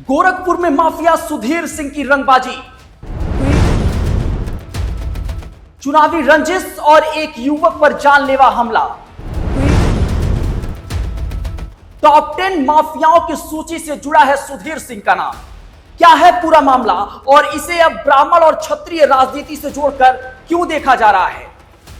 गोरखपुर में माफिया सुधीर सिंह की रंगबाजी, चुनावी रंजिश और एक युवक पर जानलेवा हमला। टॉप 10 माफियाओं की सूची से जुड़ा है सुधीर सिंह का नाम। क्या है पूरा मामला और इसे अब ब्राह्मण और क्षत्रिय राजनीति से जोड़कर क्यों देखा जा रहा है?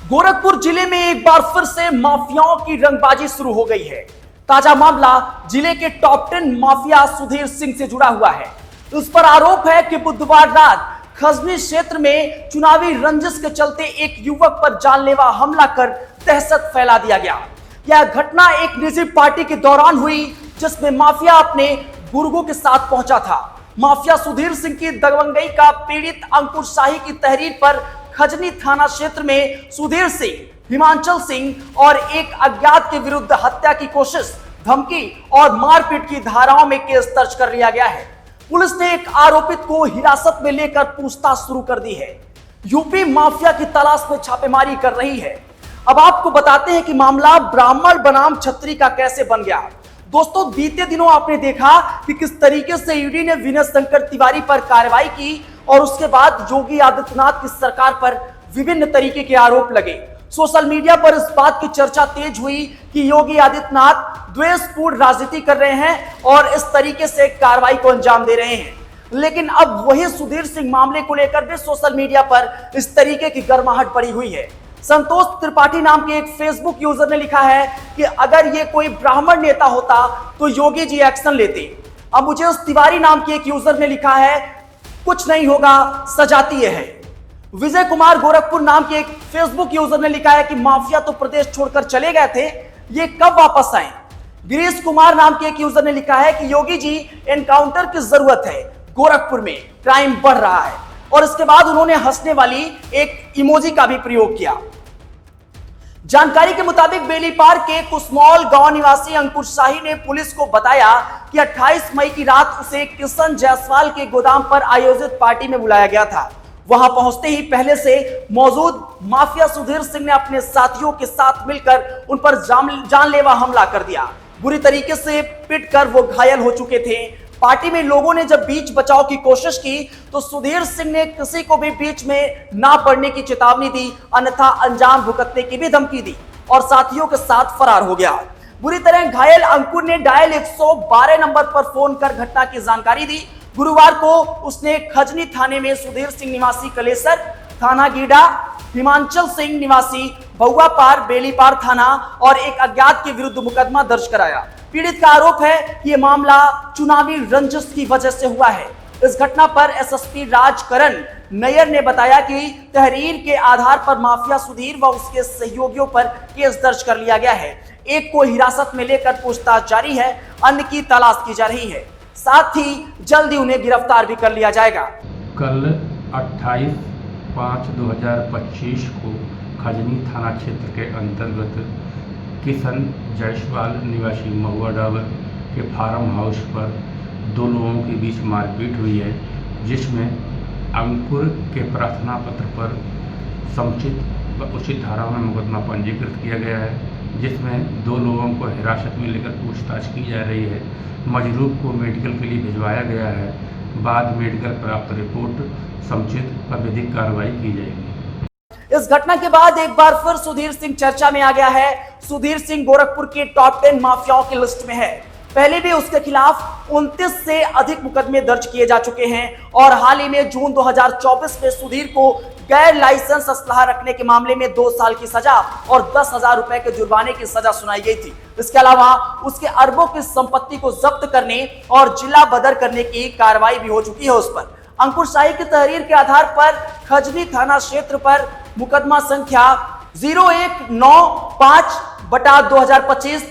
गोरखपुर जिले में एक बार फिर से माफियाओं की रंगबाजी शुरू हो गई है। ताजा मामला जिले के टॉप 10 माफिया सुधीर सिंह से जुड़ा हुआ है। उस पर आरोप है कि बुधवार रात खजनी क्षेत्र में चुनावी रंजिश के चलते एक युवक पर जानलेवा हमला कर दहशत फैला दिया गया। यह घटना एक निजी पार्टी के दौरान हुई जिसमें माफिया अपने गुर्गों के साथ पहुंचा था। माफिया सुधीर सिंह की दबंगई का पीड़ित अंकुर शाही की तहरीर पर खजनी थाना क्षेत्र में सुधीर सिंह, हिमांचल सिंह और एक अज्ञात के विरुद्ध हत्या की कोशिश, धमकी और मारपीट की धाराओं में केस दर्ज कर लिया गया है। पुलिस ने एक आरोपित को हिरासत में लेकर पूछताछ शुरू कर दी है। यूपी माफिया की तलाश में छापेमारी कर रही है। अब आपको बताते हैं कि मामला ब्राह्मण बनाम छत्री का कैसे बन गया। दोस्तों, बीते दिनों आपने देखा कि किस तरीके से ईडी ने विनय शंकर तिवारी पर कार्रवाई की और उसके बाद योगी आदित्यनाथ की सरकार पर विभिन्न तरीके के आरोप लगे। सोशल मीडिया पर इस बात की चर्चा तेज हुई कि योगी आदित्यनाथ द्वेषपूर्ण राजनीति कर रहे हैं और इस तरीके से कार्रवाई को अंजाम दे रहे हैं। लेकिन अब वही सुधीर सिंह मामले को लेकर भी सोशल मीडिया पर इस तरीके की गर्माहट बढ़ी हुई है। संतोष त्रिपाठी नाम के एक फेसबुक यूजर ने लिखा है कि अगर ये कोई ब्राह्मण नेता होता तो योगी जी एक्शन लेते। अब मुझे उस तिवारी नाम के एक यूजर ने लिखा है, कुछ नहीं होगा, सजातीय है। विजय कुमार गोरखपुर नाम के एक फेसबुक यूजर ने लिखा है कि माफिया तो प्रदेश छोड़कर चले गए थे, ये कब वापस आए। गिरीश कुमार नाम के एक यूजर ने लिखा है कि योगी जी एनकाउंटर की जरूरत है, गोरखपुर में क्राइम बढ़ रहा है। और इसके बाद उन्होंने हंसने वाली एक इमोजी का भी प्रयोग किया। जानकारी के मुताबिक बेलीपार के कुसमौल गांव निवासी अंकुर शाही ने पुलिस को बताया कि 28 मई की रात उसे किशन जायसवाल के गोदाम पर आयोजित पार्टी में बुलाया गया था। वहां पहुंचते ही पहले से मौजूद माफिया सुधीर सिंह ने अपने साथियों के साथ मिलकर उन पर जानलेवा हमला कर दिया। बुरी तरीके से पिटकर वो घायल हो चुके थे। पार्टी में लोगों ने जब बीच बचाव की कोशिश की तो सुधीर सिंह ने किसी को भी बीच में ना पड़ने की चेतावनी दी, अन्यथा अंजाम भुगतने की भी धमकी दी और साथियों के साथ फरार हो गया। बुरी तरह घायल अंकुर ने डायल 112 नंबर पर फोन कर घटना की जानकारी दी। गुरुवार को उसने खजनी थाने में सुधीर सिंह निवासी कलेसर थाना गीडा, हिमांचल सिंह निवासी बहुआपार बेलीपार थाना और एक अज्ञात के विरुद्ध मुकदमा दर्ज कराया। पीड़ित का आरोप है कि यह मामला चुनावी रंजिश की वजह से हुआ है। इस घटना पर एसएसपी राजकरण नैयर ने बताया कि तहरीर के आधार पर माफिया सुधीर व उसके सहयोगियों पर केस दर्ज कर लिया गया है। एक को हिरासत में लेकर पूछताछ जारी है, अन्य की तलाश की जा रही है। साथ ही जल्दी उन्हें गिरफ्तार भी कर लिया जाएगा। कल 28/5/2025 को खजनी थाना क्षेत्र के अंतर्गत किशन जायसवाल निवासी महुआ डाबर के फार्म हाउस पर दो लोगों के बीच मारपीट हुई है, जिसमें अंकुर के प्रार्थना पत्र पर समुचित व उचित धाराओं में मुकदमा पंजीकृत किया गया है, जिसमें दो लोगों को हिरासत में लेकर पूछताछ की जा रही है। मजरूब को मेडिकल के लिए भिजवाया गया है। बाद मेडिकल प्राप्त रिपोर्ट समुचित व विधिक कार्रवाई की जाएगी। इस घटना के बाद एक बार फिर सुधीर सिंह चर्चा में आ गया है। सुधीर सिंह गोरखपुर के टॉप 10 माफियाओं की लिस्ट में है। पहले भी उसके खिलाफ 29 से अधिक मुकदमे दर्ज किए जा चुके हैं और हाल ही में जून 2024 में सुधीर को गैर लाइसेंस असलहा रखने के मामले में 2 साल की सजा और 10,000 रुपए के जुर्माने की सजा सुनाई गई थी। इसके अलावा उसके अरबों की संपत्ति को जब्त करने और जिला बदर करने की कार्रवाई भी हो चुकी है। उस पर अंकुर शाही की तहरीर के आधार पर खजनी थाना क्षेत्र पर मुकदमा संख्या 0195/2025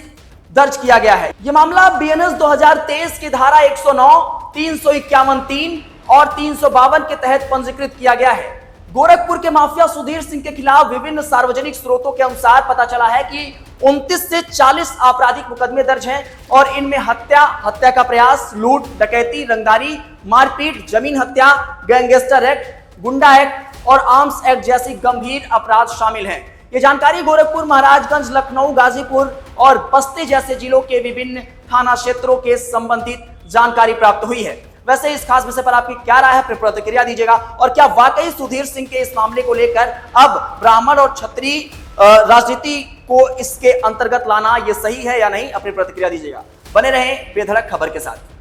दर्ज किया गया है। यह मामला बीएनएस 2023 की धारा 109, 351(3) और 352 के तहत पंजीकृत किया गया है। गोरखपुर के माफिया सुधीर सिंह के खिलाफ विभिन्न सार्वजनिक स्रोतों के अनुसार पता चला है कि 29 से 40 आपराधिक मुकदमे दर्ज हैं और इनमें हत्या का प्रयास, लूट, डकैती, रंगदारी, मारपीट, जमीन हत्या, गैंगस्टर एक्ट, गुंडा एक्ट और आर्म्स एक्ट जैसी गंभीर अपराध शामिल हैं। ये जानकारी गोरखपुर, महाराजगंज, लखनऊ, गाजीपुर और बस्ती जैसे जिलों के विभिन्न थाना क्षेत्रों के संबंधित जानकारी प्राप्त हुई है। वैसे इस खास विषय पर आपकी क्या राय है, अपनी प्रतिक्रिया दीजिएगा। और क्या वाकई सुधीर सिंह के इस मामले को लेकर अब ब्राह्मण और क्षत्रिय राजनीति को इसके अंतर्गत लाना यह सही है या नहीं, अपनी प्रतिक्रिया दीजिएगा। बने रहें बेधड़क खबर के साथ।